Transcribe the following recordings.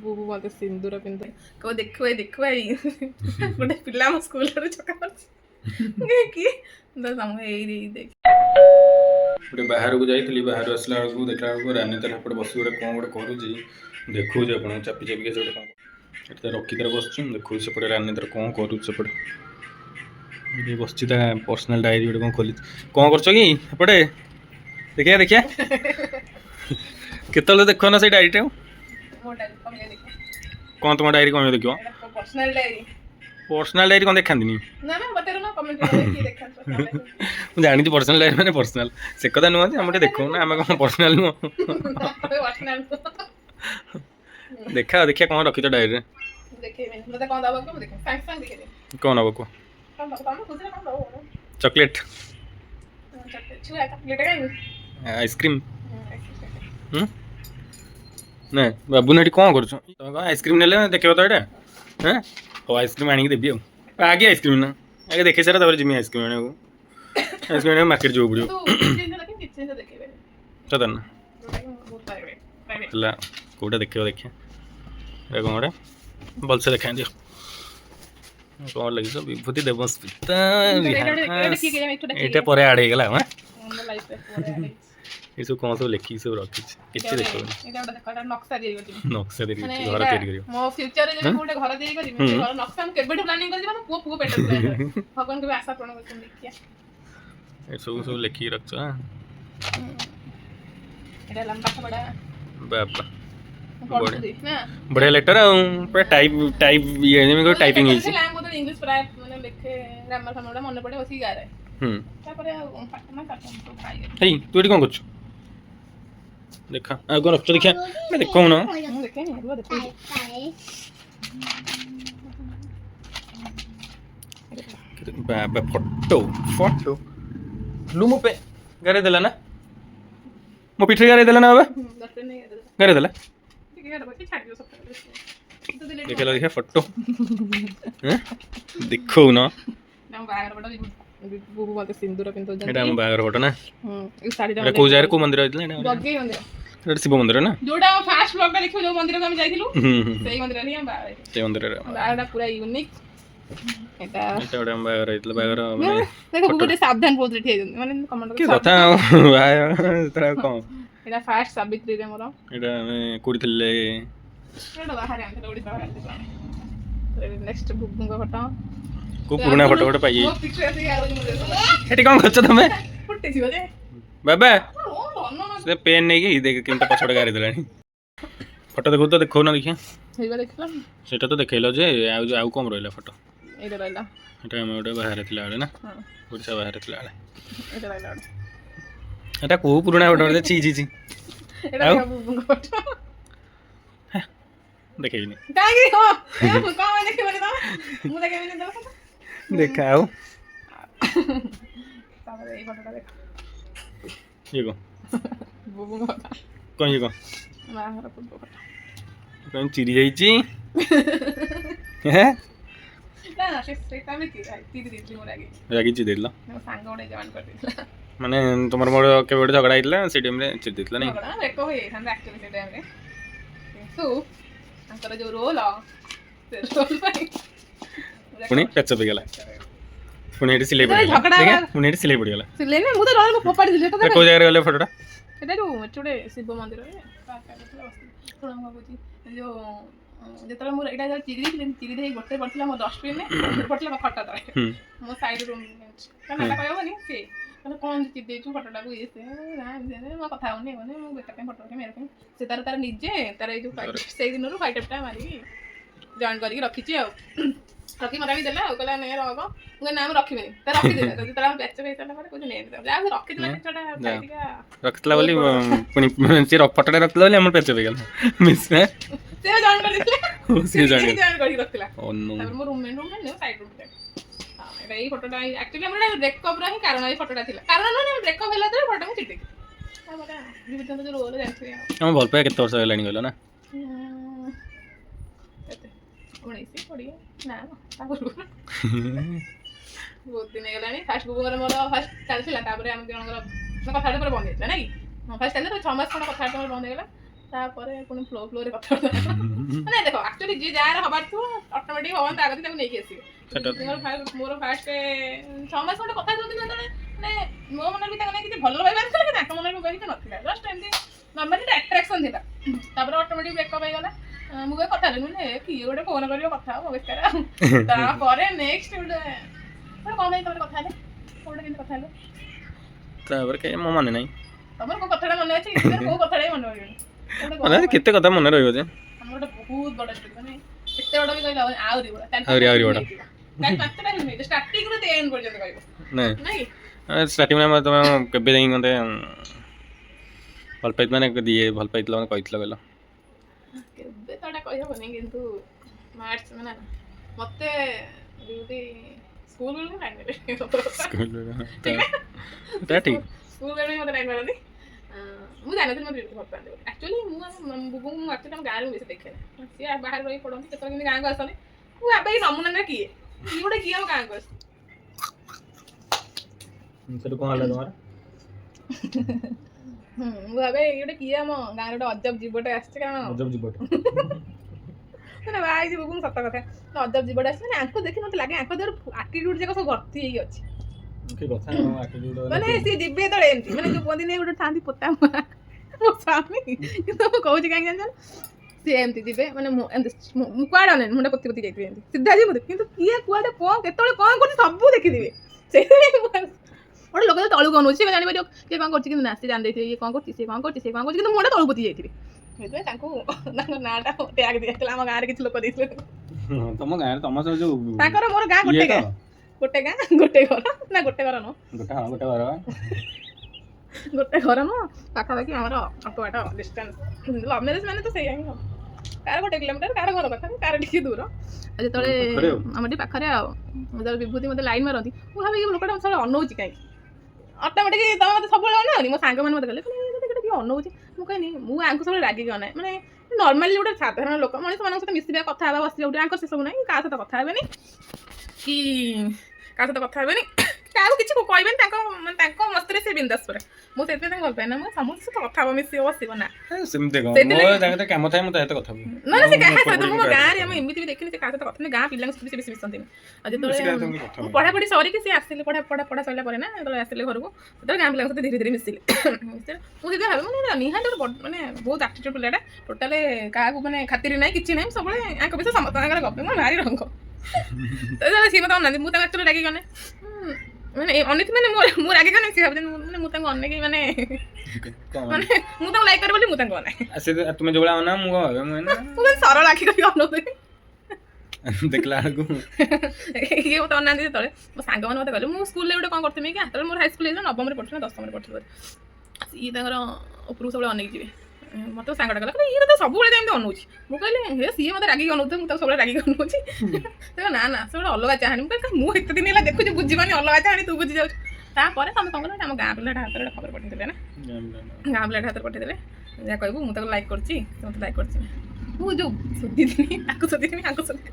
ବୁବୁ ମତେ ସିନ୍ଦୁର ପିନ୍ଧେ କହ ଦେଖିବା ଗୋଟେ ପିଲା ଆମ ସ୍କୁଲରେ ଚକା ମାରୁଛି କି ଏଇ ଦେଖ ଗୋଟେ ବାହାରକୁ ଯାଇଥିଲି ବାହାରୁ ଆସିଲା ବେଳକୁ ଦେଖିଲା ବେଳକୁ ରାନୀ ତାର ଏପଟେ ବସି ଗୋଟେ କ'ଣ ଗୋଟେ କରୁଛି ଦେଖଉଛି ଆପଣଙ୍କୁ ଚାପି ଚାପିକି ସେପଟେ କ'ଣ ଏଠି ତ ରଖି ତାର ବସୁଛି ଦେଖଉଛି ସେପଟେ ରାନୀ ତାର କ'ଣ କରୁଛି ସେପଟେ ଏଠି ବସିଛି ତା ପର୍ସନାଲ ଡାଏରୀ ଗୋଟେ କ'ଣ ଖୋଲିଛି କ'ଣ କରୁଛ କି ଏପଟେ ଦେଖିବା କେତେବେଳେ ଦେଖ ନା ସେଇ ଡାଏରୀଟା କ'ଣ ତୁମ ଡାଏରୀ କ'ଣ ଦେଖିବ पर्सनल डायरी कौन देखती मुझे जानी पर्सनल डायरी मैंने पर्सनल से कथा नुह आम देखो ना आम कौन पर्सनल नुह देखा देखिए कौन रखी डायरी कौन हम को चॉकलेट आइसक्रीम ना बाबू ने कौन कर आइसक्रीम ने देखे तो यहाँ हाँ हो आइसक्रीम आनिक देवी आगे आइसक्रीम ना आगे देखे सारा जिमी आइसक्रीम आने आइसक्रीम आने मार्केट जो पड़ो सत ना कौटा देखे देखिए कौन गोटे भलसे देखा दियो कौन लगे विभूति देवस्मिता यहाँ पर आड़ होगा हाँ ये सब कौन सब लिखी सब रखी किसी देखो नक्शा नक्शा दे घर तैयारी करियो मो फ्यूचर रे जे कोटे घर देई करी मैं घर नक्शा हम केबेठु प्लानिंग कर दिबा पुओ पेट भगवान के आशा पूर्ण कर देखिया ये सब लिखी रखछ हां एटा लंबा बड़ा बाबा बढ़िया लेटर पूरा टाइप ये में टाइपिंग है इंग्लिश प्राय माने लिखे ग्रामर फॉर्मूला मन पड़े ओसी गा रहे तापरे पाठना काटम तो खाई हेई तू एटी कोन करछ देखा आगो रख देखिया मैं देखो ना देखे नहीं वो देखो बाबा फोटो लुमो पे गारे देला ना मो पिठरे गारे देला ना बाबा गारे देला देखे लो देखिए फोटो देखो ना बुबू मते सिंदूर पिंतो जन एटा हम बागर फोटो ना ई साडीटा एटा को जाय को मंदिर आइतला एटा बग्गे मंदिर एटा शिव मंदिर ना जोडा फास्ट ब्लॉग में लिखो जो मंदिर को हम जाइथिलु सेही मंदिर रे हम बागर से मंदिर रे बागरटा पूरा यूनिक एटा एटा हम बागर आइतला बागर माने देखो बुबू सावधान बोल रही थी माने कमेंट के कथा भाई तरा को एटा फास्ट सावित्री रे मोर एटा मैं कोडी थले एटा बाहर आंथे ओडी बाहर आंथे नेक्स्ट बुबू का फोटो को पुराना फोटो फोटो पाइए एटी कौन खर्च तुम बाबा से पेन नहीं कि देख किंता पछड़ गारी देलानी फोटो देखो तो देखो ना देखिए हेबा देखला सेटा तो देखैलो जे आउ कम रहला फोटो एटा रहला एटा हम ओडे बाहर थिला वाले ना ओडिसा बाहर थिला वाले एटा रहला एटा को पुराना फोटो दे छी एटा बुबू का फोटो देखैनी कागी हो का मैं देखे बने तो मु देखे बने तो देखाओ तारे এই ফটোটা দেখ ये को बुबू मोटा कौन ये को बाहर बुबू फोटो कौन चिरी जाई छी हैं ना सेटा में तीर दी मोर आगे रागी ची देला मो सांग ओडे जॉइन कर दिला माने तुमर मोर के बडे झगड़ा आइतला से टाइम रे चिर देतला नहीं झगड़ा देखो हे हम एक्चुअली से टाइम रे तू अंतर जो रोल से रोल भाई पुणी पेच पे गेला पुणी एटी सिलाई पड़ी गेला पुणी एटी सिलाई पड़ी गेला सिलाई ने मु तो रोल में फोपाड़ी दिले तो को जगह गले फोटोटा एटा जो चुडे शिव मंदिर रे का बस थोड़ा भाबुची जो जेतला मोर एटा चिरी दे गोटे पड़थिला मो डस्टबिन ने पड़थिला खट्टा तळे मो साइड रूम का नाला कहबो नी से মানে কোন চিট দেইছু ফটোটা কো এসে না জানে মো কথা হনি মানে মো বেটা কে ফটো কে মেরে কে সে তার নিজে তার এই जो সেই দিনরু ফাইটটা মারি জয়েন করি रखिची आ रखी मरा भी देला कहला नहीं रहबो मु नाम रखिबेनी त रखि देला त तरा बेच बेचला पर कुछ नहीं जा रखि देला छोटा साइडका रखतला बोली पुणी से फोटोटा रखतला बोली हमर पेच पे गेला मिस में से जॉइन कर दिले से जॉइन करी रखला ओ नो तापर मो रूम ने साइड रूम हां एई फोटोटा एक्चुअली हमरा ब्रेकअप रही कारण एई फोटोटा थिला कारण ना ब्रेकअप होला त फोटो में चिटे हमरा विभिन्न जो रोल जानथि हम भल पे केते वर्ष हेलानी गलो ना 19 पड़िए ना बहुत दिन गलानी फास्ट बुबू मोर फास्ट चलथिला तापर हम जनकर कथाटा पर बंद हेतला नै फास्ट चलले 6 मास कोन कथाटा पर बंद हेला ତାପରେ ପୁଣି ଫ୍ଲୋରେ କଥାବାର୍ତ୍ତା ମାନେ ଦେଖ ଆକ୍ଚୁଆଲି ଯିଏ ଯାହାର ହବାର ଥିବ ଅଟୋମେଟିକ୍ ଭଗବାନ ତା କତିକି ତାକୁ ନେଇକି ଆସିବେ। ମୋର ଫାଷ୍ଟ 6 ମାସ ଗୋଟେ କଥା ହେଉଛନ୍ତି ଯେତେବେଳେ ମାନେ ମୋ ମନରେ ବି ତାଙ୍କ ନେଇ କିଛି ଭଲ ପାଇବା ନଥିଲା କି ତାଙ୍କ ମନରେ ବି କିଛି ନଥିଲା, ଜଷ୍ଟ ଏମିତି ନର୍ମାଲି ଆଟ୍ରାକ୍ସନ୍ ଥିଲା। ତାପରେ ଅଟୋମେଟିକ୍ ବ୍ରେକଅପ୍ ହେଇଗଲା। ମୁଁ କହିବି କଥା ହେଲିନି ମାନେ କିଏ ଗୋଟେ ଫୋନ୍ କରିବ କଥା ହବ ବେକାର। ତାପରେ ନେକ୍ସଟ ଗୋଟେ କ'ଣ ପାଇଁ ତାପରେ କଥା ହେଲେ ଗୋଟେ କେମିତି କଥା ହେଲେ ତାପରେ କାଇଁ ମୋ ମନେ ନାହିଁ। ତମର କୋଉ କଥାଟା ମନେ ଅଛି କୋଉ କଥାଟା ମନେ ରହିବନି? କେତେ କଥା ମନେ ରହିବ ଯେ ଆମର ଗୋଟେ ବହୁତ ବଡ଼ ଷ୍ଟୋରି ମାନେ କେତେ ବଡ଼ ବି କହିଲେ ଆହୁରି ବଡ଼ ଆହୁରି ବଡ଼ ପାଞ୍ଚଟା ଫିଲ୍ମ ଷ୍ଟାର୍ଟିଂରୁ ଏଣ୍ଡ ପର୍ଯ୍ୟନ୍ତ କହିବ ନାଇଁ ଷ୍ଟାର୍ଟିଂରେ ତମେ କେବେ ଯାଇକି ମୋତେ ଭଲ ପାଇ ମାନେ ଭଲ ପାଇଥିଲ ମାନେ କହିଥିଲ କହିଲ କେବେ ତ ଏଇଟା କହିହେବନି କିନ୍ତୁ ମାର୍ଚ୍ଚ ମାନେ ମୋତେ ବିୟୁଟି ସ୍କୁଲ ବେଳେ ଲାଇନ୍ ଦେବେ ସ୍କୁଲ ବେଳେ ମୋତେ ଲାଇନ୍ ମାରନ୍ତି। ମୁଁ ଜାଣିନଥିଲି ମୋତେ ବିୟୁଟି ଭଲ ପାଆନ୍ତି ବୋଲି। ଆକ୍ଚୁଆଲି ମୁଁ ବୁବୁଙ୍କୁ ମୁଁ ଆକ୍ଚୁଆଲି ଆମ ଗାଁରେ ବେଶୀ ଦେଖେନି, ସିଏ ବାହାରେ ରହି ପଢ଼ନ୍ତି କେତେବେଳେ କେମିତି ଗାଁକୁ ଆସନ୍ତି। ମୁଁ ଭାବେ ଏଇ ନମୁନା କିଏ ଗୋଟେ କିଏ ଆମ ଗାଁକୁ ଆସେ। ସେଠୁ କ'ଣ ହେଲା ତମର? ମୁଁ ଭାବେ ଏଇ ଗୋଟେ କିଏ ଆମ ଗାଁରେ ଗୋଟେ ଅଜବ ଜୀବଟେ ଆସିଛି, କାରଣ ଅଜବ ଜୀବଟେ ମାନେ ବାହା ହେଇଛି ବୁବୁ ସତ କଥା ଅଜବ ଜୀବଟେ ଆସିଛି। ମାନେ ଆଙ୍କୁ ଦେଖି ମୋତେ ଲାଗେ ଆଙ୍କ ଦେହରେ ଆଟିଟ୍ୟୁଡ୍ ଯାକ ସବୁ ଭର୍ତ୍ତି ହେଇକି ଅଛି। ମାନେ ସିଏ ଯିବେ ଯେତେବେଳେ ଏମିତି ମାନେ ଯୋଉ କୁହନ୍ତିନି ଗୋଟେ ଥାନ୍ତି ପୋତା ମୋ ସ୍ୱାମୀ, କିନ୍ତୁ ମୁଁ କହୁଛି କାହିଁକି ଜାଣିଛ ସିଏ ଏମିତି ଯିବେ ମାନେ ମୁଁ କୁଆଡ଼େ ଅନେନି ମୁଣ୍ଡ ପୋତି ପୋତି ଯାଇଥିବେ ଏମିତି ସିଧା ଯିବ କିନ୍ତୁ କିଏ କୁଆଡ଼େ କ'ଣ କେତେବେଳେ କ'ଣ କରୁଛି ସବୁ ଦେଖିଥିବେ। ସେଇଥିପାଇଁ ଗୋଟେ ଲୋକ ତଳକୁ ଅନଉଛି ସେ ଜାଣିପାରିବ କିଏ କ'ଣ କରୁଛି କିନ୍ତୁ ନା ସେ ଜାଣିଦେଇଥିବେ ଇଏ କ'ଣ କରୁଛି ସେ କ'ଣ କରୁଛି ସେ କ'ଣ କରୁଛି କିନ୍ତୁ ମୁଣ୍ଡ ତଳକୁ ପୋତି ଯାଇଥିବେ। ସେଇଥିପାଇଁ ତାଙ୍କ ନାଁଟା ଟ୍ୟାଗ ଦିଆଯାଇଥିଲା ଆମ ଗାଁରେ କିଛି ଲୋକ ଦେଇଥିଲେ। ତମ ଗାଁରେ ତମ ସବୁ ଯୋଉ ତାଙ୍କର ମୋର ଗାଁ ଗୋଟେ ଗାଁ ଗୋଟେ ଘର ନା ଗୋଟେ ଘର ନୁହଁ ଗୋଟେ ଘର ନୁହଁ ପାଖାପାଖି ଆମର ଅଳ୍ପ ବାଟ ଡିଷ୍ଟାନ୍ସ। ଲଭ୍ ମ୍ୟାରେଜ ମାନେ ତ ସେଇଆ ହିଁ ହବ, କାହାର 1 କିଲୋମିଟର କାହାର ଘର ପାଖରେ କାହାର ଟିକେ ଦୂର। ଆଉ ଯେତେବେଳେ ଆମର ଟିକେ ପାଖରେ ଆଉ ଯେତେବେଳେ ବିଭୂତି ମୋତେ ଲାଇନ୍ ମାରନ୍ତି ମୁଁ ଭାବିକି ଲୋକଟା ମୋତେ ସବୁବେଳେ ଅନଉଛି କାହିଁକି ଅଟୋମେଟିକ୍ ତମେ ମୋତେ ସବୁବେଳେ ଅନାଅନି। ମୋ ସାଙ୍ଗମାନେ ମୋତେ କହିଲେ ଟିକେ ଅନଉଛି। ମୁଁ କହିନି ମୁଁ ଆଙ୍କୁ ସବୁବେଳେ ରାଗିକି ଅନାଏ ମାନେ ନର୍ମାଲି ଗୋଟେ ସାଧାରଣ ଲୋକ ମଣିଷମାନଙ୍କ ସହିତ ମିଶିବା କଥା ହେବା ବସିବା ଗୋଟେ ଆଙ୍କର ସେସବୁ ନାହିଁ। କାହା ସହିତ କଥା ହେବେନି କି କାହା ସହିତ କଥା ହେବେନି କାହାକୁ କିଛି କହିବେନି ତାଙ୍କ ମସ୍ତିରେ ସେ ବିନ୍ଦାସ ପୁରା। ମୁଁ ସେଥିପାଇଁ ତାଙ୍କୁ ଭଲ ପାଏ ନା ମୁଁ ସମସ୍ତଙ୍କ ସହିତ କଥା ହବ ମିଶିବ ବସିବ ନା ସେମିତି କାମ ଥାଏ ମୁଁ ତା ସହିତ କଥା ନା ସେ କାହା ସହିତ ମୋ ଗାଁରେ ଆମେ ଏମିତି ବି ଦେଖିନି ସେ କାହା ସହିତ କଥା ଗାଁ ପିଲାଙ୍କ ସହିତ ବେଶୀ ମିଶନ୍ତିନି। ଆଉ ଯେତେବେଳେ ମୁଁ ପଢ଼ାପଢ଼ି ସରିକି ସେ ଆସିଲେ ପଢ଼ା ସରିଲା ପରେ ନା ଯେତେବେଳେ ଆସିଲେ ଘରକୁ ସେତେବେଳେ ଗାଁ ପିଲାଙ୍କ ସହିତ ଧୀରେ ଧୀରେ ମିଶିଲେ। ମୁଁ ସେଥିପାଇଁ ଭାବେ ମାନେ ନିହାତି ଗୋଟେ ମାନେ ବହୁତ ଆଟିଟ୍ୟୁଡ୍ ପିଲାଟା ଟୋଟାଲି କାହାକୁ ମାନେ ଖାତିରି ନାହିଁ କିଛି ନାହିଁ ସବୁବେଳେ ଆଙ୍କ ବିଷୟ ସମସ୍ତଙ୍କର ଗପେ ମୋର ଭାରି ରଙ୍ଗ। ସିଏ ମୋତେ ଅନାନ୍ତି ମୁଁ ତାଙ୍କୁ ଆକ୍ଚୁଆଲି ରାଗିକି ଅନାଏ ମାନେ ଅନେଇଥି ମାନେ ମୁଁ ରାଗିକି ଅନାଏ ସିଏ ଭାବୁଛନ୍ତି ମାନେ ମୁଁ ତାଙ୍କୁ ଅନେଇକି ମାନେ ମୁଁ ତାଙ୍କୁ ଲାଇକ୍ କରେ ବୋଲି ମୁଁ ତାଙ୍କୁ ଅନାଏ। ତୁମେ ଯୋଉଭଳିଆ ଅନା ମୁଁ ସରଳ ଆଖି କରିକି ଅନଉଥିଲି ଦେଖିଲା ବେଳକୁ ଇଏ ମୋତେ ଅନାନ୍ତି। ଯେତେବେଳେ ମୋ ସାଙ୍ଗମାନେ ମୋତେ କହିଲେ ମୁଁ ସ୍କୁଲରେ ଗୋଟେ କ'ଣ କରିଥିଲି କି ସେତେବେଳେ ମୋର ହାଇସ୍କୁଲ ହେଇଥିଲା 9ମରେ ପଢ଼ୁଥିଲି ନା 10ମରେ ପଢ଼ୁଥିଲି ଇଏ ତାଙ୍କର ଉପରକୁ ସବୁବେଳେ ଅନେଇକି ଯିବେ। ମୋତେ ସାଙ୍ଗଟା କହିଲା ଇଏ ତ ସବୁବେଳେ ଏମିତି ଅନଉଛି। ମୁଁ କହିଲି ହେ ସିଏ ମୋତେ ରାଗିକି ଅନଉଥିବ ମୁଁ ତାକୁ ସବୁବେଳେ ରାଗିକି ଅନଉଛି। ନା ସେ ଗୋଟେ ଅଲଗା ଚାହାଣୀ। ମୁଁ କହିଲି ମୁଁ ଏତେ ଦିନ ହେଲା ଦେଖୁଛି ବୁଝିବାନି ଅଲଗା ଚାହାଣୀ ତୁ ବୁଝି ଯାଉଛୁ। ତାପରେ ତମେ କ'ଣ କଲ ଆମ ଗାଁ ପିଲାଟା ହାତରେ ଗୋଟେ ଖବର ପଠେଇଦେଲେ ନା ଗାଁ ପିଲାଟା ହାତରେ ପଠେଇଦେଲେ ଯାହା କହିବୁ ମୁଁ ତାକୁ ଲାଇକ୍ କରୁଛି ସେ ମୋତେ ଲାଇକ୍ କରୁଛି। ମୁଁ ଯୋଉ ଶୋଧିଥିଲି ତାକୁ ଶୋଧିଥିଲି ଆଙ୍କୁ ଶୋଧିଥିଲି।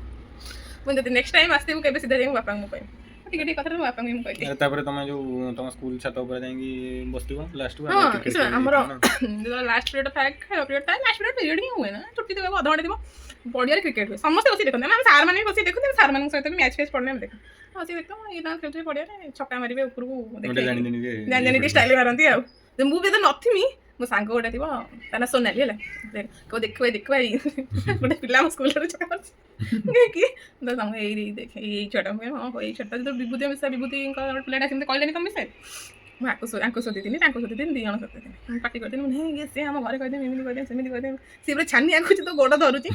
ମୁଁ ଯଦି ନେକ୍ସଟ ଟାଇମ୍ ଆସିଥିବୁ କେବେ ସିଧା ଯାଇକି ମୋ ବାପାଙ୍କୁ ମୁଁ କହିବି ଟିକେ ଟିକେ କଥାରେ ମୋ ବାପାଙ୍କୁ ମୁଁ କହିବି। ତାପରେ ତମେ ଯୋଉ ତମ ସ୍କୁଲ ଛାତ ଉପରେ ଯାଇକି ବସିଥିବ ଲାଷ୍ଟକୁ ଆମର ଯେତେବେଳେ ଲାଷ୍ଟ ପିରିୟଡ଼ ଥାଏ ଖେଳ ପିରିୟଡ଼ ଥାଏ ଲାଷ୍ଟ ପିରିୟଡ଼ ହିଁ ହୁଏ ନା ଛୁଟି ଦେବାକୁ ଅଧଘଣ୍ଟେ ଥିବ ପଡ଼ିଆରେ କ୍ରିକେଟ୍ ହୁଏ ସମସ୍ତେ ବସି ଦେଖନ୍ତି ଆମେ ସାର୍ମାନେ ବି ବସି ଦେଖନ୍ତି ସାର୍ମାନଙ୍କ ସହିତ ବି ମ୍ୟାଚ୍ ଫ୍ୟାଚ୍ ପଡ଼ିଲେ ଆମେ ଦେଖୁ ବସି ଦେଖୁ ଇଏ ତାଙ୍କ ଖେଳୁଥିବେ ପଡ଼ିଆରେ ଛକା ମାରିବେ ଉପରକୁ ଜାଣି ଷ୍ଟାଇଲ୍ ମାରନ୍ତି। ଆଉ ମୁଁ ବି ଯଦି ନଥିମି ମୋ ସାଙ୍ଗ ଗୋଟେ ଥିବ ତା ନା ସୋନାଲି ହେଲା ଦେଖିବା ଗୋଟେ ପିଲା ଆମ ସ୍କୁଲରେ ଛକା ମାରୁଛି କି ଏଇ ଦେଖ ଏଇ ଛୁଆଟା ହଁ ଏଇ ଛୁଆଟା ଯେତେବେଳେ ବିଭୂତିଙ୍କ ପିଲାଟା ସେମିତି କହିଲେନି ତମ ବିଷୟରେ ମୁଁ ଆଙ୍କୁ ଶୋଧିଥିଲି ତାଙ୍କୁ ଶୋଧିଥିଲି 2 ଜଣ ଶୋଧିଥିଲି ମୁଁ ପାଟି କରିଥିଲି ମୁଁ ହେ ସେ ଆମ ଘରେ କହିଦେବି ଏମିତି କହିଦେବି ସେମିତି କହିଦେବି ସିଏ ପୁରା ଛାନି ଆଙ୍କୁଛି ତୋ ଗୋଡ଼ ଧରୁଛି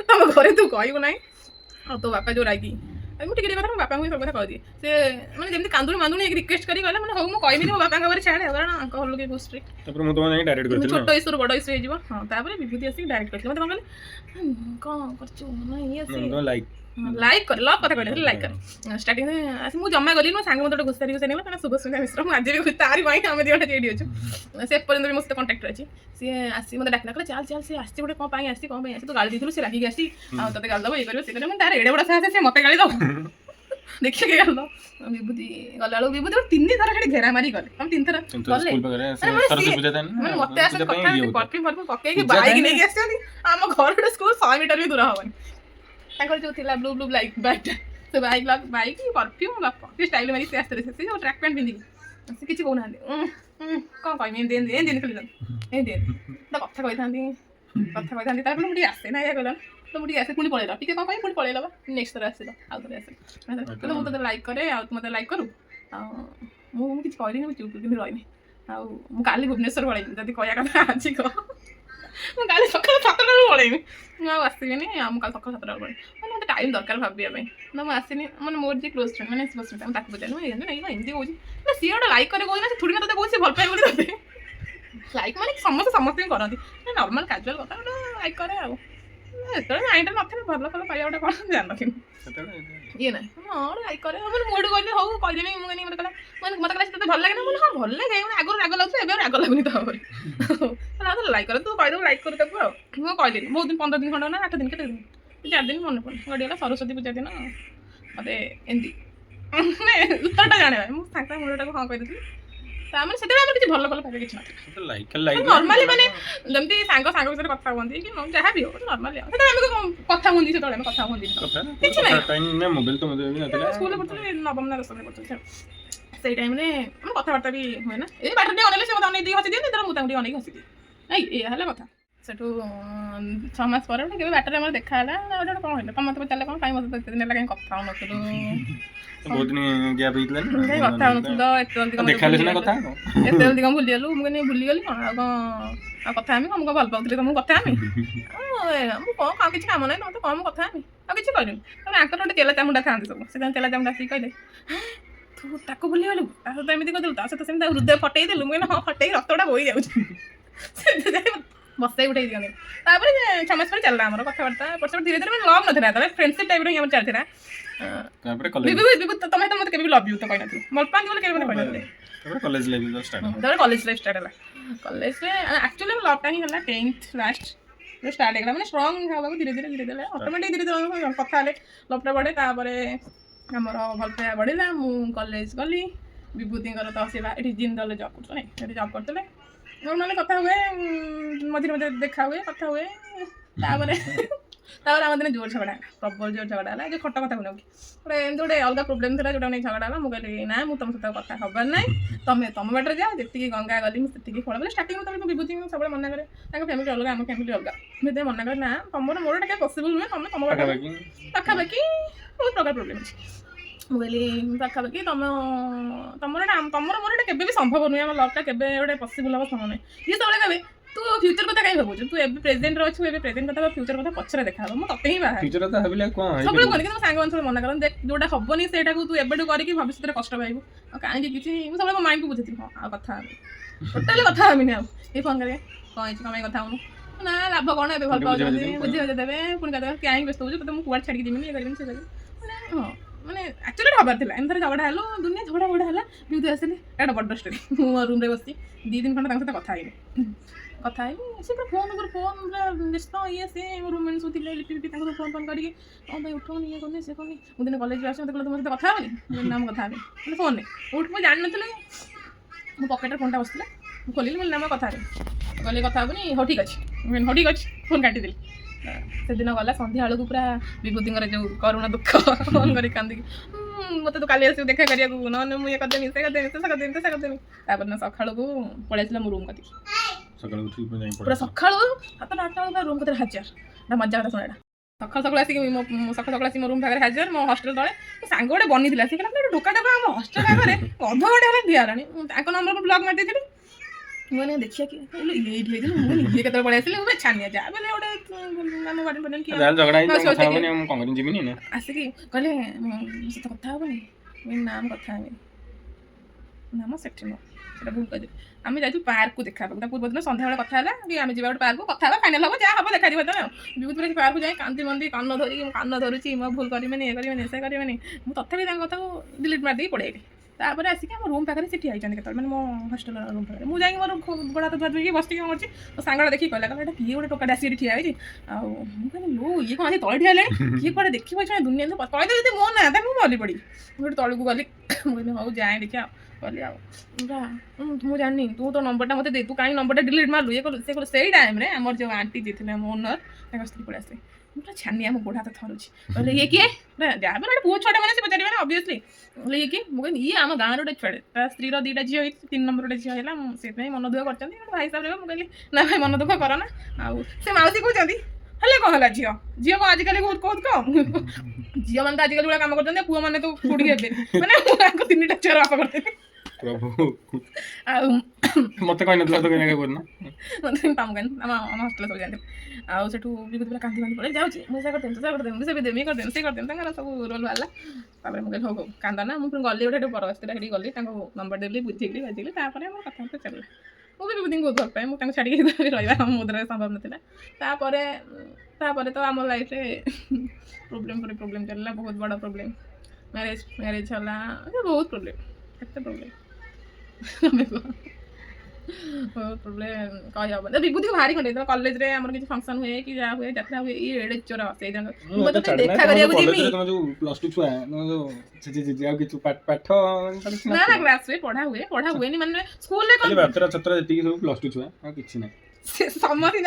ତମ ଘରେ ତୁ କହିବୁ ନାହିଁ ଆଉ ତୋ ବାପା ଯୋଉ ରାଗି ମୁଁ ଟିକେ କଥା ମୋ ବାପାଙ୍କୁ ସବୁ କଥା କହିଦିଏ। ସେ ମାନେ ଯେମିତି କାନ୍ଦୁଣି ମାନ୍ଦୁଣି ରିକ୍ୱେଷ୍ଟ କରି କହିଲା ମାନେ ହଉ ମୁଁ କହିବିନି ମୋ ବାପାଙ୍କ ଘରେ ଛାଡ଼େ କାରଣ ଆଙ୍କ ଘର ଲୋକ ବହୁତ ଷ୍ଟ୍ରିକ୍ଟ ଛୋଟ ଇସ୍ୟୁରୁ ବଡ଼ ଇସ୍ୟୁ ହେଇଯିବ। ହଁ ତାପରେ ବିଭୂତି ଆସିକି ଡାଇରେକ୍ଟ କରିଥିଲେ ମୋତେ କ'ଣ କହିଲେ କ'ଣ କରୁଛୁ ଲାଇକ୍ କରେ ଲଭ୍ କଥା କହିଲେ ଲାଇକ୍ କରେ ଷ୍ଟାର୍ଟିଂରେ ଆସି ମୁଁ ଜମା ଗଲି ମୋ ସାଙ୍ଗ ମୋତେ ଗୋଟେ ଘୋଷାରି ନେଲା ତାଙ୍କ ଶୁଭସ୍ମିତା ମିଶ୍ର ମୁଁ ଆଜି ବି ତାରି ପାଇଁ ଆମେ 2 ଜଣ ଏଇଠି ଅଛୁ ସେ ଏପର୍ଯ୍ୟନ୍ତ ବି ମୋ ସହିତ କଣ୍ଟାକ୍ଟରେ ଅଛି। ସିଏ ଆସି ମୋତେ ଡାକିଲା କହିଲେ ଚାଲ ସେ ଆସିଛି ଗୋଟେ କ'ଣ ପାଇଁ ଆସିଛି ତୁ ଗାଳି ଦେଇଥିଲୁ ସେ ରାଗିକି ଆସି ଆଉ ତତେ ଗାଳି ଦେବ ଇଏ କରିବ ସେ କହିଲେ ମୁଁ ତାର ଏଡ଼େ ବଡ଼ ସାହସ ସେ ମୋତେ ଗାଳି ଦେବ ଦେଖିକି ଗଲ ବିଭୂତି ଗଲାବେଳକୁ ବିଭୂତି 3 ଥର ଖାଲି ଘେରା ମାରି ଗଲେ ଆମେ 3 ଥର ଗଲେ ସ୍କୁଲ ପାଖରେ ସରସ୍ୱତୀ ପୂଜା ଥାଏ ନା ମତେ ଆସ ପୂଜା ପାଇଁ କଥା ଇଏ ହଉଥାଏ। ପରଫ୍ୟୁମ୍ ପକେଇକି ବାଇକ୍ ନେଇକି ଆସିଛନ୍ତି ଆମ ଘରଠୁ ସ୍କୁଲ 100 ମିଟର ବି ଦୂର ହବନି ତାଙ୍କର ଯୋଉ ଥିଲା ବ୍ଲୁ ବାଇକ୍ଟା ସେ ବାଇକ୍ ପରଫ୍ୟୁମ୍ ବାପ ସେ ଷ୍ଟାଇଲ ମାରି ସେ ଆସିଥିଲେ ସେ ଯୋଉ ଟ୍ରାକ୍ ପ୍ୟାଣ୍ଟ ପିନ୍ଧିକି ସେ କିଛି କହୁନାହାନ୍ତି କ'ଣ କହିବି ଏମିତି ଖେଳିଛନ୍ତି ଏମିତି କଥା କହିଥାନ୍ତି ତାପରେ ମୁଁ ଟିକେ ଆସେ ନା ଏଇଆ କହିଲା ତ ମୁଁ ଟିକେ ଆସେ ପୁଣି ପଳେଇଲା ଟିକେ କ'ଣ କହିବି ପୁଣି ପଳେଇଲା ବା ନେକ୍ସଟ ଥର ଆସିଲ ଆଉ ଥରେ ଆସେ କହିଲେ ମୁଁ ତୋତେ ଲାଇକ୍ କରେ ଆଉ ତୁ ମୋତେ ଲାଇକ୍ କରୁ ଆଉ ମୁଁ କିଛି କହିଲିନି ମୁଁ ଚୁପ୍ କିନ୍ତୁ ରହିନି ଆଉ ମୁଁ କାଲି ଭୁବନେଶ୍ୱର ପଳେଇବି ଯଦି କହିବା କଥା ଆଜି କହ ମୁଁ କାଲି ସକାଳ 7ଟାରୁ ପଳେଇବି ମୁଁ ଆଉ ଆସିବିନି ଆଉ ମୁଁ କାଲି ସକାଳ 7ଟାରୁ ପଳେଇବି ମାନେ ମୋତେ ଟାଇମ୍ ଦରକାର ଭାବିବା ପାଇଁ ନା ମୁଁ ଆସିନି ମାନେ ମୋର ଯିଏ କ୍ଲୋଜ୍ ଫ୍ରେଣ୍ଡ ମାନେ କ୍ଲୋଜ୍ ଫ୍ରେଣ୍ଡ ତାକୁ ପଚାରିଲି ମୁଁ ଏମିତି କହୁଛି ନା ସିଏ ଗୋଟେ ଲାଇକ୍ করে କହୁଛି ନା ସେ ଥୋଡ଼ି ନା ତୋତେ କହୁଛି ଭଲ ପାଏ ବୋଲି ତୋତେ ଲାଇକ୍ ମାନେ ସମସ୍ତେ କରନ୍ତି ନର୍ମାଲ୍ କାଜୁଆଲ୍ କଥା ଗୋଟେ ଲାଇକ୍ କରେ ଆଉ ଯେତେବେଳେ ମାଇଣ୍ଡରେ ନଥିଲେ ଭଲ ପାଇବା ଗୋଟେ କ'ଣ ଜାଣିନଥିଲି ଇଏ ନାହିଁ ହଁ ଲାଇକ୍ କରେ ମାନେ ମୁଁ ଏଠୁ କହିଲି ହଉ କହିଦେବି ମୁଁ କହିଲି ମୋତେ କହିଲା ତୋତେ ଭଲ ଲାଗେ ନା ମୁଁ ହଁ ଭଲ ଲାଗେ ଆଗରୁ ରାଗ ଲାଗୁଥିଲା ଏବେ ରାଗ ଲାଗୁନି ତା ଉପରେ ଲାଇକ୍ କରେ ତୁ କହିଦେବୁ ଲାଇକ୍ କରୁ ତାକୁ ଆଉ ମୁଁ କହିଲିନି ବହୁତ ଦିନ 15 ଦିନ ଖଣ୍ଡେ ନା 8 ଦିନ କେତେ ଦିନ 4 ଦିନ ମନେ ପଡ଼ୁନି ଗଡ଼ିଗଲା ସରସ୍ୱତୀ ପୂଜା ଦିନ ମୋତେ ଏମିତି ମାନେ ଉତ୍ତରଟା ଜାଣିବା ମୁଁ ସାଙ୍ଗେ ମୁଣ୍ଡଟାକୁ ହଁ କହିଦେଇଥିଲି ତାମାନେ ସେତେବେଳେ ଆମର କିଛି ଭଲ ପାଇବା କିଛି ନଥିଲା ନର୍ମାଲି ମାନେ ଯେମିତି ସାଙ୍ଗ ଭିତରେ କଥା ହୁଅନ୍ତି କି ଯାହା ବି ହଉ ନର୍ମାଲି ସେଟା ଆମେ କଥା ହୁଅନ୍ତି ସେତେବେଳେ ଆମେ କଥା ହୁଅନ୍ତି କିଛି ନାହିଁ ସ୍କୁଲରେ ପଢ଼ୁଥିଲି ନବମ ନା 10ରେ ପଢ଼ୁଥିଲି ସେଇ ଟାଇମ୍ରେ ଆମେ କଥାବାର୍ତ୍ତା ବି ହୁଏ ନା ଏଇ ବାଟରେ ଟିକେ ଅନେଇଲେ ସେ ମୋତେ ଅନେଇ ଦେଇକି ହସି ଦିଅନ୍ତି ଧର ମୁଁ ତାଙ୍କୁ ଟିକେ ଅନେଇକି ହସି ଦିଏ ଏଇଆ ହେଲା କଥା ସେଠୁ 6 ମାସ ପରେ କେବେ ବାଟରେ ଆମର ଦେଖା ହେଲା ଗୋଟେ କ'ଣ ହେଲା ତମେ ମୋତେ ପଚାରିଲେ କ'ଣ କାଇଁ ମୋତେ ଏତେ ଦିନ ହେଲା କାଇଁ କଥା ହଉନଥିଲୁ ବହୁତ ଦିନ ଗ୍ୟାପ୍ ହେଇଥିଲା କଥା ହଉନଥିଲ ଏତେ ଜଲ୍ଦି କ'ଣ ଭୁଲିଗଲୁ ମୁଁ କହିଲି ଭୁଲିଗଲି କ'ଣ ଆଉ କଥା ହେମି ମୁଁ କ'ଣ ଭଲ ପାଉଥିଲି ତମକୁ କଥା ହେମି ମୁଁ କ'ଣ ଆଉ କିଛି କାମ ନାହିଁ ତମେ ତ କ'ଣ ମୁଁ କଥା ହେମି ଆଉ କିଛି କହିଲିନି ତାପରେ ଆଙ୍କର ଗୋଟେ ତେଲା ଚାମୁଣ୍ଡା ଥାନ୍ତି ସବୁ ସେ ତେଲା ଚାମୁଣ୍ଡା ଆସିକି କହିଲେ ତୁ ତାକୁ ଭୁଲିଗଲୁ ତା ସହିତ ଏମିତି କରିଦେଲୁ ତା ସହିତ ସେମିତି ହୃଦୟ ଫଟେଇ ଦେଲୁ ମୁଁ କହିଲି ହଁ ଫଟେଇକି ରକ୍ତଟା ବୋହି ଯାଉଛି ବସେଇ ଉଠେଇ ଦିଅନ୍ତି ତାପରେ 6 ମାସ ପରେ ଚାଲିଲା ଆମର କଥାବାର୍ତ୍ତା ଧୀରେ ଧୀରେ ମାନେ ଲଭ୍ ନଥିଲା ତାପରେ ଫ୍ରେଣ୍ଡସିପ୍ ଟାଇପ୍ର ହିଁ ଆମର ଚାଲିଥିଲା ତମେ ତ ମୋତେ କେବେ ବି ଲଭ୍ ୟୁ ତ କହିନଥିଲି ଭଲ ପାଆନ୍ତି ବୋଲି କେବେ ମୋତେ କହିନଥିଲି କଲେଜ ଲାଇଫ୍ ତାପରେ କଲେଜ ଲାଇଫ୍ ଷ୍ଟାର୍ଟ ହେଲା କଲେଜରେ ଆକ୍ଚୁଆଲି ଲଭ୍ଟା ହିଁ ହେଲା 10th ଲାଷ୍ଟ ଷ୍ଟାର୍ଟ ହେଇଗଲା ମାନେ ଷ୍ଟ୍ରଙ୍ଗ ହେବାକୁ ଧୀରେ ଧୀରେ ଅଟୋମେଟିକ୍ ଧୀରେ କଥା ହେଲେ ଲଭ୍ଟା ବଢ଼େ ତାପରେ ଆମର ଭଲ ପାଇବା ବଢ଼ିଲା ମୁଁ କଲେଜ ଗଲି ବିଭୂତିଙ୍କର ତ ସେ ଏଠି ଜିନ୍ଦଲରେ ଜବ୍ କରୁଥିଲେ ସେଠି ଜବ୍ କରୁଥିଲେ ନର୍ମାଲି କଥା ହୁଏ ମଝିରେ ଦେଖା ହୁଏ କଥା ହୁଏ ତାପରେ ଆମ ଦିନେ ଜୋର ଝଗଡ଼ା ହେଲା ପ୍ରବଳ ଜୋର ଝଗଡ଼ା ହେଲା ଯେଉଁ ଖଟ କଥା କୁହ ଗୋଟେ ଏମିତି ଗୋଟେ ଅଲଗା ପ୍ରୋବ୍ଲେମ୍ ଥିଲା ଯେଉଁଟା ନେଇ ଝଗଡ଼ା ହେଲା ମୁଁ କହିଲି ନା ମୁଁ ତମ ସହିତ କଥା ହେବାର ନାହିଁ ତମେ ତମ ବାଟରେ ଯାଅ ଯେତିକି ଗଙ୍ଗା ଗଲି ମୁଁ ସେତିକି ଫଳ ବୋଲେ ଷ୍ଟାର୍ଟିଂ ତମେ ବିଭୂତି ସବୁବେଳେ ମନା କରେ ତାଙ୍କ ଫ୍ୟାମିଲି ଅଲଗା ଆମ ଫ୍ୟାମିଲି ଅଲଗା ମୁଁ ସେଥିପାଇଁ ମନା କରେ ନା ତମର ମୋର ଏଇଟା ପସିବଲ୍ ନୁହେଁ ତମେ ତମ ପାଖାପାଖି ବହୁତ ପ୍ରକାର ପ୍ରୋବ୍ଲେମ୍ ଅଛି ମୁଁ କହିଲି ପାଖାପାଖି ତମର ମୋର ଏଇଟା କେବେ ବି ସମ୍ଭବ ନୁହେଁ ଆମ ଲଭ୍ଟା କେବେ ଗୋଟେ ପସିବଲ୍ ହେବ ସମ୍ଭବ ନୁହେଁ ଇଏ ସବୁବେଳେ କହିବେ ତୁ ଫ୍ୟୁଚର କଥା କାଇଁ ଭାବୁଛୁ ତୁ ଏବେ ପ୍ରେଜେଣ୍ଟରେ ଅଛୁ ଏବେ ପ୍ରେଜେଣ୍ଟ କଥା ଫ୍ୟୁଚର କଥା ପଛରେ ଦେଖା ହେବ ମୁଁ ତତେ ହିଁ ବାହା ଫ୍ୟୁଚର କଥା ଭାବିଲେ କ'ଣ ସବୁବେଳେ କୁହନି କିନ୍ତୁ ମୋ ସାଙ୍ଗମାନେ ସବୁ ମନା କରନ୍ତି ଦେଖ ଯୋଉଟା ହବନି ସେଇଟାକୁ ତୁ ଏବେଠୁ କରିକି ଭବିଷ୍ୟତରେ କଷ୍ଟ ପାଇବୁ ଆଉ କାହିଁକି କିଛି ମୁଁ ସବୁବେଳେ ମୋ ମାଇଣ୍ଡକୁ ବୁଝିଥିଲି ହଁ ଆଉ କଥା ହେବି ଟୋଟାଲି କଥା ହେବିନି ଆଉ ଏଇ ଫୋନ୍ କରିବେ କ'ଣ ହେଇଛି କ'ଣ ପାଇଁ କଥା ହଉନୁ ନା ଲାଭ କ'ଣ ଏବେ ଭଲ ପାଉଛନ୍ତି ବୁଝିବାଜ ଦେବେ ପୁଣି କଥା କାହିଁକି ବ୍ୟସ୍ତ ହଉଛୁ ତତେ ମୁଁ କୁଆଡ଼େ ଛାଡ଼ିକି ଯିବିନି ଇଏ କରିବିନି ସେ କରିବି ମାନେ ହଁ ମାନେ ଆକ୍ଚୁଆଲି ହବାର ଥିଲା ଏମିତି ଥରେ ଝଗଡ଼ା ହେଲୁ ଦୁନିଆ ଝଗଡ଼ା ହେଲା ବିଭୂତି ଆସିଲି ଏଇଟା ବଡ଼ ଷ୍ଟୋରି ମୁଁ ମୋ ରୁମ୍ରେ ବସି 2 ଦିନ ଖଣ୍ଡେ ତାଙ୍କ ସହିତ କଥା ହେଇନି ସେ ପୁରା ଫୋନ୍ ଉପରେ ଫୋନ୍ ପୁରା ବ୍ୟସ୍ତ ଇଏ ସେ ମୋ ରୁମ୍ମେଟ୍ ସବୁ ଥିଲେ ଲିପି ତାଙ୍କୁ ସବୁ ଫୋନ୍ କରିକି କ'ଣ ପାଇଁ ଉଠଉନି ଇଏ କରୁନି ସେ କରୁନି ମୁଁ ଦିନେ କଲେଜରୁ ଆସି ମୋତେ କହିଲେ ତୁମ ସହିତ କଥା ହେବନି ନା ମୁଁ କଥା ହେବି ମାନେ ଫୋନ୍ରେ ମୁଁ ଜାଣିନଥିଲି ମୋ ପକେଟରେ ଫୋନ୍ଟା ବସିଥିଲା ମୁଁ ଖୋଲିଲି ମୁଁ ନା ମୁଁ କଥା ହେବି କହିଲି କଥା ହେବନି ହଉ ଠିକ୍ ଅଛି ଫୋନ୍ କାଟିଦେଲି ସେଦିନ ଗଲା ସନ୍ଧ୍ୟାବେଳକୁ ପୁରା ବିଭୂତିଙ୍କର ଯେଉଁ କରୁଣା ଦୁଃଖ ଫୋନ୍ କରି କାନ୍ଦିକି ମୋତେ ତ କାଲି ଆସିବୁ ଦେଖା କରିବାକୁ ନହେଲେ ମୁଁ ଇଏ କରିଦେବି ସେ କରିଦେବି ତାପରେ ସକାଳକୁ ପଳେଇ ଆସିଲା ମୋ ରୁମ୍ କତିକି ପୁରା ସକାଳୁ 7ଟା 8ଟା ବେଳକୁ ରୁମ୍ କତିରେ ହାଜର ନା ମଜା କଥା ଶୁଣା ସକାଳୁ ଆସିକି ମୋ ରୁମ୍ ପାଖରେ ହାଜର ମୋ ହଷ୍ଟେଲ ତଳେ ମୋ ସାଙ୍ଗ ଗୋଟେ ବନିଥିଲା ସେ କହିଲା ଗୋଟେ ଢୋକା ଦେବା ଆମ ହଷ୍ଟେଲ ପାଖରେ ଅଧଘଣ୍ଟା ହେଲା ଦିଆ ହେଲାଣି ତାଙ୍କ ନମ୍ବରକୁ ବ୍ଲକ୍ ମାରିଦେଇଥିଲି ମୁଁ ଦେଖିବା କି ଏଇଠି ହେଇଥିଲି ମୁଁ ଇଏ କେତେବେଳେ ପଳେଇ ଆସିଲି ମୁଁ ଛାନିଆ ଯାହା ବେଲେ ଗୋଟେ ଆସିକି କହିଲେ ସହିତ କଥା ହେବନି ନା ମୁଁ କଥା ହେବି ନା ମୁଁ ସେଠି ନୁହଁ ସେଟା ଭୁଲ କହିଦେବି ଆମେ ଯାଇଛୁ ପାର୍କକୁ ଦେଖା ହେବାକୁ ତା ପୂର୍ବଦିନ ସନ୍ଧ୍ୟାବେଳେ କଥା ହେଲା କି ଆମେ ଯିବା ଗୋଟେ ପାର୍କକୁ କଥା ହେବା ଫାଇନାଲ୍ ହେବ ଯାହା ହେବ ଦେଖାଯିବ ତ ଆଉ ବିଭୂତି ପୁରା ପାର୍କକୁ ଯାଇ କାନ୍ଦି କାନ ଧରିକି ମୁଁ କାନ ଧରୁଛି ମୁଁ ଭୁଲ କରିବିନି ଇଏ କରିବିନି ସେ କରିବିନି ମୁଁ ତଥାପି ତାଙ୍କ କଥାକୁ ଡିଲିଟ୍ ମାରିଦେଇକି ପଳେଇଲି ତାପରେ ଆସିକି ଆମ ରୁମ୍ ପାଖରେ ସେ ଠିଆ ହେଇଛନ୍ତି କେତେବେଳେ ମାନେ ମୋ ହଷ୍ଟେଲ ରୁମ୍ ପାଖରେ ମୁଁ ଯାଇକି ମୋର ଗୋଡ଼ ହାତ ଧୁଆ ଧୋଇକି ବସିକି କ'ଣ କରୁଛି ମୋ ସାଙ୍ଗଟା ଦେଖିକି କହିଲା ଏଇଟା କିଏ ଗୋଟେ ଟୋକାଟା ଆସିକି ଠିଆ ହେଇଛି ଆଉ ମୁଁ କହିଲି ଲୋ ଇଏ କ'ଣ ଆସି ତଳେ ଠିଆ ହେଲେଣି କିଏ କୁଆଡ଼େ ଦେଖିବ ଦୁନିଆ କହିଦେବି ଯଦି ମୋ ନା ମୁଁ ମଲି ପଡ଼ି ମୁଁ ଗୋଟେ ତଳକୁ ଗଲି ମୁଁ କହିଲି ହଉ ଯାଏ ଦେଖିଆ ଗଲି ଆଉ ମୁଁ ଜାଣିନି ତୁ ତୋ ନମ୍ବରଟା ମୋତେ ଦେ ତୁ କାହିଁ ନମ୍ବରଟା ଡିଲିଟ୍ ମାରିଲୁ ଇଏ କଲୁ ସେ କଲୁ ସେଇ ଟାଇମ୍ରେ ଆମର ଯେଉଁ ଆଣ୍ଟି ଯିଏ ଥିଲେ ମୋ ଓନର୍ ତାଙ୍କ ସ୍ତ୍ରୀ ପଳେଇ ଆସିଲେ ମୁଁ ପୁରା ଛାନିଆ ମୋ ଗୋଡ଼ ହାତ ଥରୁଛି କହିଲେ ଇଏ କିଏ ଯାହା ବି ଗୋଟେ ପୁଅ ଛୁଆଟା ମାନେ ସେ ପଚାରିବେ ନା ଅବଭିୟସଲି କହିଲେ ଇଏ କିଏ ମୁଁ କହିଲି ଇଏ ଆମ ଗାଁର ଗୋଟେ ଛୁଆଟେ ତା ସ୍ତ୍ରୀର 2ଟା ଝିଅ ହେଇଛି 3 ନମ୍ବର ଗୋଟେ ଝିଅ ହେଲା ମୁଁ ସେଥିପାଇଁ ମନ ଦୁଃଖ କରିଛନ୍ତି ଗୋଟେ ଭାଇ ହିସାବରେ ମୁଁ କହିଲି ନା ଭାଇ ମନ ଦୁଃଖ କର ନା ଆଉ ସେ ମାଉସୀ କହୁଛନ୍ତି ହେଲେ କ'ଣ ହେଲା ଝିଅ କ'ଣ ଆଜିକାଲି ବହୁତ କମ୍ ଝିଅ ମାନେ ତ ଆଜିକାଲି ଗୁଡ଼ା କାମ କରୁଛନ୍ତି ପୁଅ ମାନେ ତ କୋଉଠି ହେବେ ମାନେ ମୁଁ ତାଙ୍କୁ 3ଟା ଛୁଆର ବାପା କରିଦେବି ପ୍ରଭୁ ଆଉ ମତେ କହିନଥିଲା ତ କହିନା କରୁନ ଆମ ହଷ୍ଟେଲ ସବୁ ଜାଣିଥିଲେ ଆଉ ସେଠୁ ବିଭୂତି ପିଲା କାନ୍ଦି କାନ୍ଦି ପଳେଇ ଯାଉଛି ମୁଁ ସେ କରିଦେବି ସେ ଦେବି କରିଦେବି ସେ କରିଦେବି ତାଙ୍କର ସବୁ ରୋଲ୍ ବାହାରିଲା ତାପରେ ମୁଁ କହିଲି ହଉ କାନ୍ଦ ନା ମୁଁ ପୁଣି ଗଲି ଗୋଟେ ପରବସ୍ତିଟା ସେଠି ଗଲି ତାଙ୍କୁ ନମ୍ବର ଦେଲି ବୁଝିଲି ତାପରେ ଆମର କଥାବାର୍ତ୍ତା ଚାଲିଲା ମୁଁ ବି ବିଭୂତିଙ୍କୁ ବହୁତ ଭଲ ପାଏ ମୁଁ ତାଙ୍କୁ ଛାଡ଼ିକି ରହିବା ମୋ ଦ୍ୱାରା ସମ୍ଭବ ନଥିଲା ତାପରେ ତ ଆମ ଲାଇଫ୍ରେ ପ୍ରୋବ୍ଲେମ୍ ଚାଲିଲା ବହୁତ ବଡ଼ ପ୍ରୋବ୍ଲେମ୍ ମ୍ୟାରେଜ୍ ହେଲା ବହୁତ ପ୍ରୋବ୍ଲେମ୍ କେତେ ପ୍ରୋବ୍ଲେମ୍ ପ୍ରୋବ୍ଲେମ୍ କହିହେବନି ବିଭୂତିକୁ ଭାରି ଖଣ୍ଡେ ଯେତେବେଳେ କଲେଜରେ ଆମର କିଛି ଫଙ୍କସନ୍ ହୁଏ କି ଯାହା ହୁଏ ଯାତ୍ରା ହୁଏ ଇଏ ଏଡ଼େ ଚୋର ସେଇ ଦେଖା କରିବାକୁ ଯିବି ନା କ୍ଲାସ୍ ହୁଏ ପଢ଼ା ହୁଏନି ମାନେ ସ୍କୁଲରେ ସମସ୍ତେ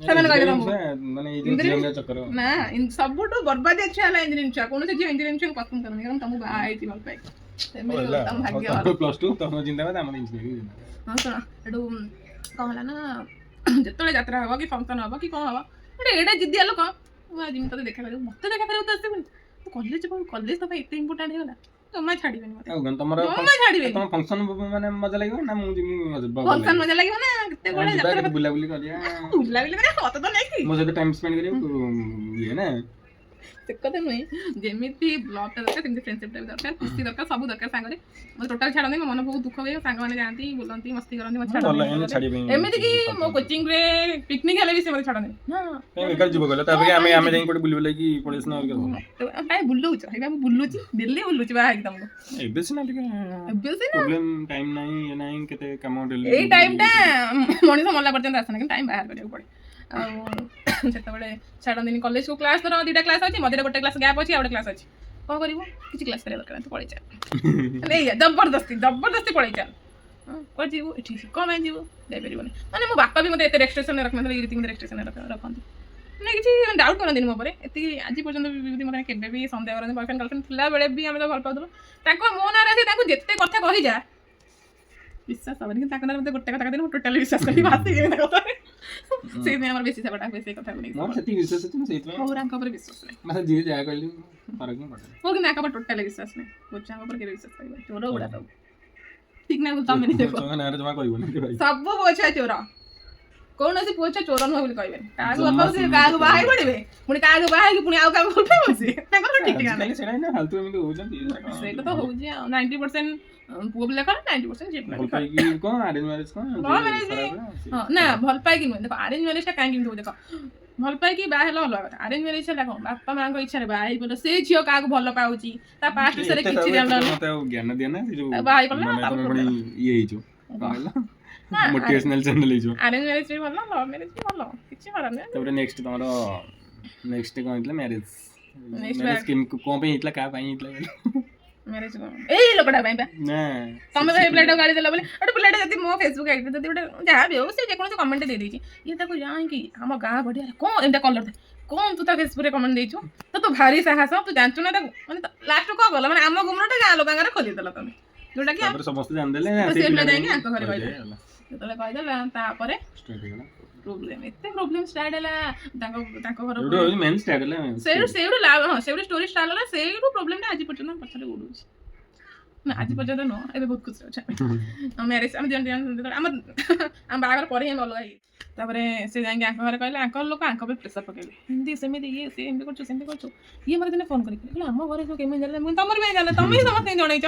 ସେମାନେ କହିଲେ ନା ସବୁଠୁ ବର୍ବାଦିଆ ଛୁଆ ହେଲା ଇଞ୍ଜିନିୟରିଂ ଛୁଆ କୌଣସି ଝିଅ ଇଞ୍ଜିନିୟରିଂ ଛୁଆକୁ ପସନ୍ଦ କରନ୍ତି କାରଣ ତମକୁ ବାହା ହେଇଛି ଭଲ ପାଇ ହଁ ଶୁଣ ଏଠୁ କ'ଣ ହେଲା ନା ଯେତେବେଳେ ଯାତ୍ରା ହବ କି ଫଙ୍କସନ୍ ହବ କି କ'ଣ ହବ ଗୋଟେ ଏଇଟା ଜିଦିଆ ଲୋକ ମୁଁ ଆଜି ତତେ ଦେଖା କରିବୁ ମତେ ଦେଖା କରିବାକୁ ତ ଆସିବୁନି ତୁ କଲେଜ ତ ପାଇଁ ଏତେ ଇମ୍ପୋର୍ଟାଣ୍ଟ ହେଇଗଲା ଜମା ଛାଡ଼ିବେନି ମତେ ଜମା ଛାଡ଼ିବେନି ଫଙ୍କସନ୍ ମାନେ ମଜା ଲାଗିବ ନା ମୁଁ ଫଙ୍କସନ୍ ମଜା ଲାଗିବ ନା କେତେ ଗୁଡ଼େ ଯାତ୍ରା ବୁଲାବୁଲି କରିବା ମତେ ତ ନେଇକି ମୋ ସହିତ ଟାଇମ୍ ସ୍ପେଣ୍ଡ କରିବାକୁ ଇଏ ନା ସେ କଥା ନୁହେଁ ଯେମିତି ବ୍ଲଗ୍ଟା ଦରକାର ସେମିତି ଫ୍ରେଣ୍ଡସିପ୍ଟା ବି ଦରକାର ଖୁସି ଦରକାର ସବୁ ଦରକାର ସାଙ୍ଗରେ ମୋତେ ଟୋଟାଲ୍ ଛାଡ଼ନ୍ତି ମୋ ମନ ବହୁତ ଦୁଃଖ ହୁଏ ସାଙ୍ଗମାନେ ଯାଆନ୍ତି ବୁଲନ୍ତି ମସ୍ତି କରନ୍ତି ମୋତେ ଛାଡ଼ନ୍ତି ଏମିତି କି ମୋ କୋଚିଂରେ ପିକନିକ୍ ହେଲେ ବି ସେ ମୋତେ ଛାଡ଼ନ୍ତି କାଇଁ ବୁଲଉଛ ଏବେ ମୁଁ ବୁଲୁଛି ଡେଲି ବୁଲୁଛି ବାହା ହେଇକି ତମକୁ ଏବେ ସିନା ଟିକେ ଟାଇମ୍ ନାହିଁ କେତେ କାମ ଏଇ ଟାଇମ୍ଟା ମଣିଷ ମଲା ପର୍ଯ୍ୟନ୍ତ ଆସେ ନା କିନ୍ତୁ ଟାଇମ୍ ବାହାର କରିବାକୁ ପଡ଼େ ଆଉ ସେତେବେଳେ ଛାଡ଼ନ୍ତିନି କଲେଜକୁ କ୍ଲାସ୍ ଧର 2ଟା କ୍ଲାସ୍ ଅଛି ମଝିରେ ଗୋଟେ କ୍ଲାସ୍ ଗ୍ୟାପ୍ ଅଛି ଆଉ ଗୋଟେ କ୍ଲାସ୍ ଅଛି କ'ଣ କରିବୁ କିଛି କ୍ଲାସ୍ କରିବା ଦରକାର ତୁ ପଳେଇ ଚାଲ ଜବରଦସ୍ତି ପଳେଇ ଚାଲ କୁଆଡ଼େ ଯିବୁ ଏଠି କ'ଣ ପାଇଁ ଯିବୁ ଯାଇପାରିବନି ମାନେ ମୋ ବାପା ବି ମୋତେ ଏତେ ରେଷ୍ଟ୍ରିକ୍ସନ୍ରେ ରଖିନଥିଲେ ଏମିତି ମୋତେ ରେଷ୍ଟ୍ରିକ୍ସନ୍ରେ ରଖନ୍ତି ମାନେ କିଛି ଡାଉଟ୍ କରନ୍ତିନି ମୋ ଉପରେ ଏତିକି ଆଜି ପର୍ଯ୍ୟନ୍ତ ବି ମୋତେ କେବେ ବି ସନ୍ଦେହ କରନ୍ତି ବୟଫ୍ରେଣ୍ଡ ଗାର୍ଲଫ୍ରେଣ୍ଡ ଥିଲାବେଳେ ବି ଆମେ ତ ଭଲ ପାଉଥିଲୁ ତାଙ୍କ ମୋ ନାଁରେ ଆସି ତାଙ୍କୁ ଯେତେ କଥା କହିଯା ବିଶ୍ୱାସ ହେବନି କିନ୍ତୁ ତାଙ୍କ ନାଁରେ ମୋତେ ଗୋଟେ କଥା କହିଦେଲି ମୁଁ ଟୋଟାଲି ବିଶ୍ୱାସ କରିକି ଭାସିଯିବି ତା କଥାରେ ସେଇଥିପାଇଁ ଆମର ବେଶୀ ସେବାଟା ହୁଏ ସେଇ କଥାକୁ ନେଇକି ମୋର ଆଙ୍କ ଉପରେ ବିଶ୍ୱାସ ନାହିଁ ମୋର କିନ୍ତୁ ଆଙ୍କ ଉପରେ ଟୋଟାଲି ବିଶ୍ୱାସ ନାହିଁ ବୋଝାଙ୍କ ଉପରେ କେବେ ବିଶ୍ୱାସ କରିବ ଚୋର ଗୁଡ଼ା ସବୁ ଠିକ୍ ନା ତମେ ସବୁ ପୁଅ ଛୁଆ ଚୋର କୌଣସି ପୁଅ ଛୁଆ ଚୋର ନୁହଁ ବୋଲି କହିବେନି କାହାକୁ ଭଲ ପାଉଥିବେ କାହାକୁ ବାହା ହେଇ ପଡ଼ିବେ ପୁଣି କାହାକୁ ବାହା ହେଇକି ପୁଣି ଆଉ କାହାକୁ ଭଲ ପାଇବ ସିଏ ତାଙ୍କର ଠିକ୍ ଠିକ୍ ନାହିଁ ସେଇଟା ତ ହେଉଛି ଆଉ 90% ପୁଅ ପିଲା କର 90% ଝିଅ ପିଲା ନା ଭଲ ପାଇକି ନୁହେଁ ଦେଖ ଆରେଞ୍ଜ ମ୍ୟାରେଜଟା କାହିଁକି ଏମିତି ଦେଖ ଭଲ ପାଇକି ବାହା ହେଲା ଅଲଗା କଥା ଆରେଞ୍ଜ ମ୍ୟାରେଜ ହେଲା କ'ଣ ବାପା ମାଆଙ୍କ ଇଚ୍ଛାରେ ବାହା ହେଇ ପଡ଼ିଲ ସେ ଝିଅ କାହାକୁ ଭଲ ପାଉଛି ତା ପାଷ୍ଟ ବିଷୟରେ କିଛି ଜାଣିଲନି ବାହା ହେଇ ପଡ଼ିଲା ମୋଟିଭେଶନାଲ ଚ୍ୟାନେଲ ହେଇଯିବ ଆରେଞ୍ଜ ମ୍ୟାରେଜ ବି ଭଲ ଲଭ୍ ମ୍ୟାରେଜ ବି ଭଲ କିଛି ଖରାପ ନାହିଁ ତାପରେ ନେକ୍ସଟ ତମର ନେକ୍ସଟ କ'ଣ ହେଇଥିଲା ମ୍ୟାରେଜ କ'ଣ ପାଇଁ ହେଇଥିଲା କାହା ପାଇଁ ହେଇଥିଲା ମ୍ୟାରେଜ କ'ଣ ଏଇ ଲୋକଟା ପାଇଁ ବା ତମେ ତ ଏଇ ପିଲାଟାକୁ ଗାଳି ଦେଲା ବୋଲି ଗୋଟେ ପିଲାଟା ଯଦି ମୋ ଫେସବୁକ୍ ଆଇଡି ଯଦି ଗୋଟେ ଯାହା ବି ହଉ ସେ ଯେକୌଣସି କମେଣ୍ଟ ଦେଇଦେଇଛି ଇଏ ତାକୁ ଯାଇକି ଆମ ଗାଁ ବଢ଼ିଆ କ'ଣ ଏମିତି କଲର କ'ଣ ତୁ ତା ଫେସବୁକ୍ରେ କମେଣ୍ଟ ଦେଇଛୁ ତୁ ଭାରି ସାହସ ତୁ ଜାଣିଛୁ ନା ତାକୁ ମାନେ ଲାଷ୍ଟ କ'ଣ କଲ ମାନେ ଆମ ଗୁମରଟା ଗାଁ ଲୋକଙ୍କର ଖୋଲିଦେଲ ତମେ ଯୋଉଟା କି ସମସ୍ତେ ଜାଣିଦେଲେ ଯାଇକି ଆଙ୍କ ଘରେ କହିଦେଲେ ଯେତେବେଳେ କହିଦେଲା ତାପରେ ପ୍ରୋବ୍ଲେମ୍ ଏତେ ପ୍ରୋବ୍ଲେମ୍ ଷ୍ଟାର୍ଟ ହେଲା ତାଙ୍କ ଘର ସେଇଠୁ ଷ୍ଟୋରି ଷ୍ଟାର୍ଟ ହେଲା ସେଇଠୁ ପ୍ରୋବ୍ଲେମ୍ଟା ଆଜି ପର୍ଯ୍ୟନ୍ତ ପଛରେ ଉଡ଼ୁଛି ନା ଆଜି ପର୍ଯ୍ୟନ୍ତ ନୁହଁ ଏବେ ବହୁତ ଖୁସି ଅଛି ମ୍ୟାରେଜ ଆମେ ଆମ ବାହାଘର ପରେ ହିଁ ଅଲଗା ହେଇଯାଇଛି ତାପରେ ସେ ଯାଇକି ଆଙ୍କ ଘରେ କହିଲେ ଆଙ୍କ ଲୋକ ଆଙ୍କ ଉପରେ ପ୍ରେସର ପକେଇଲେ ଏମିତି ସେମିତି ଇଏ ସେ ଏମିତି କରୁଛୁ ସେମିତି କରୁଛୁ ଇଏ ମୋତେ ଦିନେ ଫୋନ୍ କରିକି କହିଲେ ଆମ ଘରେ ସବୁ କେମିତି ଜାଣିଲେ ମୁଁ ତମର ବି ଜାଣିଲେ ତମେ ହିଁ ସମସ୍ତେ ଜଣେଇଛ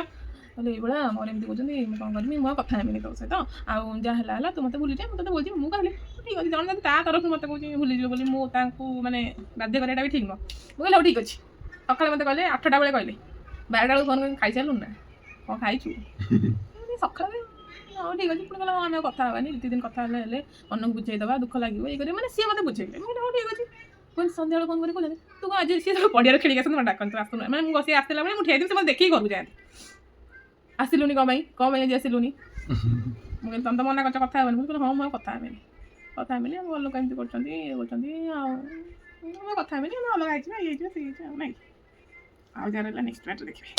କହିଲେ ଏଇଭଳିଆ ମୋର ଏମିତି କହୁଛନ୍ତି ମୁଁ କ'ଣ କରିବି ମୁଁ କଥା ହେବିନି ତୋ ସହିତ ଆଉ ଯାହା ହେଲା ତୁ ମୋତେ ଭୁଲିଯା ମୁଁ ତୋତେ ବୁଝିବି ମୁଁ କହିଲି ଠିକ୍ ଅଛି ଜଣେ ଯଦି ତା ତରଫରୁ ମୋତେ କହୁଛି ଭୁଲିଯିବ ବୋଲି ମୁଁ ତାଙ୍କୁ ମାନେ ବାଧ୍ୟ କରିବାଟା ବି ଠିକ୍ ନୁହଁ ମୁଁ କହିଲି ହଉ ଠିକ୍ ଅଛି ସକାଳେ ମୋତେ କହିଲେ 8ଟା ବେଳେ କହିଲେ ବାରଟା ବେଳକୁ ଫୋନ୍ କରି ଖାଇସାରିଲୁଣି ନା କ'ଣ ଖାଇଛୁ ସକାଳେ ହଉ ଠିକ୍ ଅଛି ପୁଣି କହିଲା ହଁ ଆମେ କଥା ହେବାନି ଦୁଇ ଦିନ କଥା ହେଲେ ମନକୁ ବୁଝେଇଦେବା ଦୁଃଖ ଲାଗିବ ଇଏ କରିବ ମାନେ ସିଏ ମୋତେ ବୁଝେଇଲେ ମୁଁ କହିଲି ହଉ ଠିକ୍ ଅଛି ପୁଣି ସନ୍ଧ୍ୟାବେଳେ ଫୋନ୍ କରି କହୁଛନ୍ତି ତୁ କ'ଣ ଆଜି ସିଏ ସବୁ ପଡ଼ିଆରେ ଖେଳିକି ଆସନ୍ତୁ ମୋତେ ଡାକନ୍ତୁ ଆସୁନୁ ମାନେ ମୁଁ ବସି ଆସିଲା ବେଳେ ମୁଁ ଠିଆଇଥିଲି ସେ ମୋତେ ଦେଖିକି ଘରକୁ ଯାଆନ୍ତି ଆସିଲୁନି କ'ଣ ପାଇଁ ଆଜି ଆସିଲୁନି ମୁଁ କହିଲି ତମେ ତ ମନା କରୁଛ କଥା ହେବନି ମୁଁ କହିଲି ହଁ ମୁଁ ଆଉ କଥା ହେବିନି ଆମ ଘର ଲୋକ ଏମିତି କରୁଛନ୍ତି ଇଏ କରୁଛନ୍ତି ଆଉ ମୁଁ କଥା ହେବିନି ଅଲଗା ହେଇଯିବା ଇଏ ହେଇଯିବା ସେ ହେଇଯିବା ଆଉ ନାଇଁ ଆଉ ଯାହା ରହିଲା ନେକ୍ସଟ ପାର୍ଟରେ ଦେଖିବି।